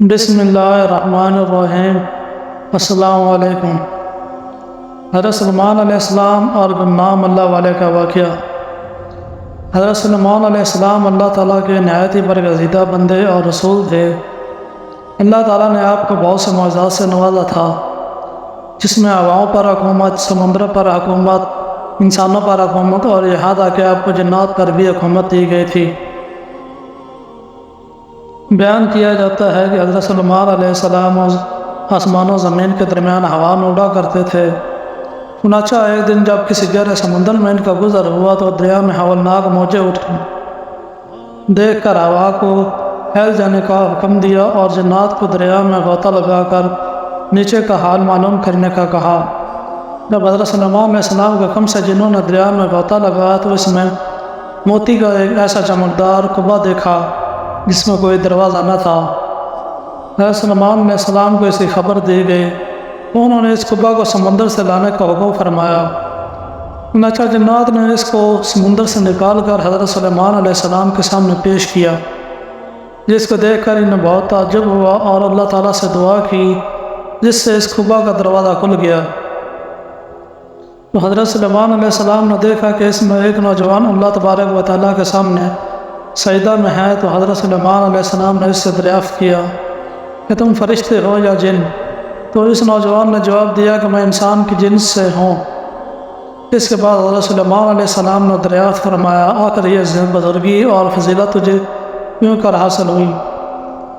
بسم اللہ الرحمن الرحیم۔ السلام علیکم۔ حضرت سلیمان علیہ السلام اور نام اللہ والے کا واقعہ۔ حضرت سلیمان علیہ السلام اللہ تعالیٰ کے نہایت ہی برگزیدہ بندے اور رسول تھے۔ اللہ تعالیٰ نے آپ کو بہت سے معجزات سے نوازا تھا، جس میں ہواؤں پر حکومت، سمندر پر حکومت، انسانوں پر حکومت اور یہاں تک کہ آپ کو جنات پر بھی حکومت دی گئی تھی۔ بیان کیا جاتا ہے کہ حضرت سلیمان علیہ السلام آسمان و زمین کے درمیان ہوا میں اڑا کرتے تھے۔ چنانچہ ایک دن جب کسی گہرے سمندر میں ان کا گزر ہوا تو دریا میں ہولناک موجیں اٹھیں۔ دیکھ کر ہوا کو پھیل جانے کا حکم دیا اور جنات کو دریا میں غوطہ لگا کر نیچے کا حال معلوم کرنے کا کہا۔ جب حضرت سلیمان علیہ السلام کے حکم سے جنہوں نے دریا میں غوطہ لگایا تو اس میں موتی کا ایک ایسا چمکدار کعبہ دیکھا جس میں کوئی دروازہ نہ تھا۔ حضرت سلیمان علیہ السلام کو اس کی خبر دی گئی، انہوں نے اس کعبہ کو سمندر سے لانے کا حکم فرمایا۔ چنانچہ جنات نے اس کو سمندر سے نکال کر حضرت سلیمان علیہ السلام کے سامنے پیش کیا، جس کو دیکھ کر انہیں بہت تعجب ہوا اور اللہ تعالیٰ سے دعا کی، جس سے اس کعبہ کا دروازہ کھل گیا۔ تو حضرت سلیمان علیہ السلام نے دیکھا کہ اس میں ایک نوجوان اللہ تبارک و تعالیٰ کے سامنے سجدہ میں ہے، تو حضرت سلیمان علیہ السلام نے اس سے دریافت کیا کہ تم فرشتے ہو یا جن؟ تو اس نوجوان نے جواب دیا کہ میں انسان کی جنس سے ہوں۔ اس کے بعد حضرت سلیمان علیہ السلام نے دریافت فرمایا، آخر یہ بزرگی اور فضیلت تجھے کیوں کر حاصل ہوئی؟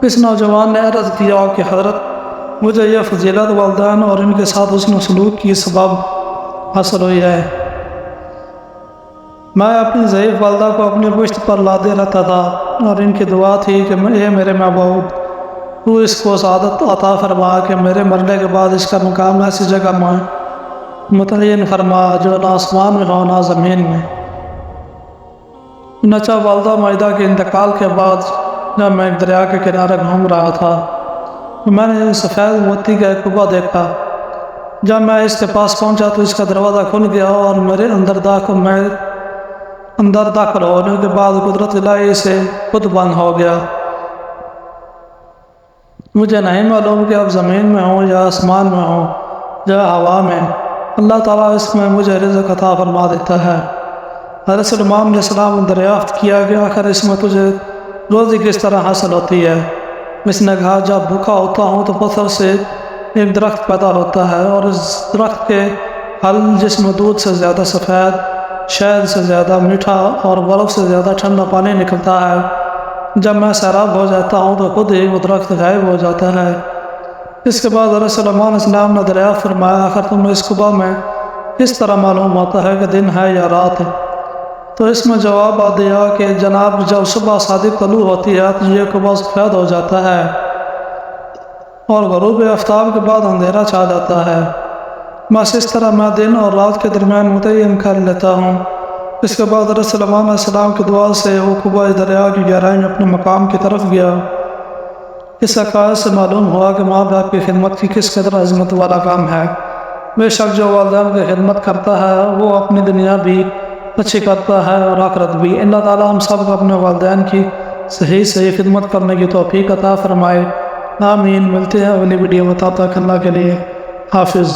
اس نوجوان نے عرض کیا کہ حضرت مجھے یہ فضیلت والدین اور ان کے ساتھ حسن سلوک کی سبب حاصل ہوئی ہے۔ میں اپنی ضعیف والدہ کو اپنی پشت پر لادے رہتا تھا اور ان کی دعا تھی کہ اے میرے معبود، تو اس کو سعادت عطا فرما کہ میرے مرنے کے بعد اس کا مقام ایسی جگہ میں متعین فرما جو نہ آسمان میں ہو نہ زمین میں۔ چنانچہ والدہ معدہ کے انتقال کے بعد جب میں ایک دریا کے کنارے گھوم رہا تھا تو میں نے سفید موتی کا ایک کعبہ دیکھا۔ جب میں اس کے پاس پہنچا تو اس کا دروازہ کھل گیا اور میرے اندر داخل ہونے کے بعد قدرت الہی سے خود بند ہو گیا۔ مجھے نہیں معلوم کہ اب زمین میں ہوں یا آسمان میں ہوں یا ہوا میں، اللہ تعالیٰ اس میں مجھے رزق عطا فرما دیتا ہے۔ حضرت سلیمان علیہ السلام نے دریافت کیا کہ آخر اس میں تجھے روزی کس طرح حاصل ہوتی ہے؟ اس نے کہا، جب بھوکا ہوتا ہوں تو پتھر سے ایک درخت پیدا ہوتا ہے اور اس درخت کے پھل جس میں دودھ سے زیادہ سفید، شہد سے زیادہ میٹھا اور برف سے زیادہ ٹھنڈا پانی نکلتا ہے، جب میں سیراب ہو جاتا ہوں تو خود ہی وہ درخت غائب ہو جاتا ہے۔ اس کے بعد حضرت سلیمان علیہ السلام نے دریافت فرمایا، آخر تمہیں اس کعبہ میں کس طرح معلوم ہوتا ہے کہ دن ہے یا رات ہے؟ تو اس میں جواب دیا کہ جناب جب صبح صادق طلوع ہوتی ہے تو یہ کعبہ سفید ہو جاتا ہے اور غروب آفتاب کے بعد اندھیرا چھا جاتا ہے، بس اس طرح میں دن اور رات کے درمیان متعین کر لیتا ہوں۔ اس کے بعد حضرت سلیمان علیہ السلام کی دعا سے وہ کعبہ دریا کی گہرائی میں اپنے مقام کی طرف گیا۔ اس عقائد سے معلوم ہوا کہ ماں باپ کی خدمت کی کس قدر عظمت والا کام ہے۔ بے شک جو والدین کی خدمت کرتا ہے وہ اپنی دنیا بھی اچھی کرتا ہے اور آخرت بھی۔ اللہ تعالیٰ ہم سب کو اپنے والدین کی صحیح خدمت کرنے کی توفیق عطا فرمائے، آمین۔ ملتے ہیں اگلی ویڈیو میں، تب تک اللہ کے لیے حافظ۔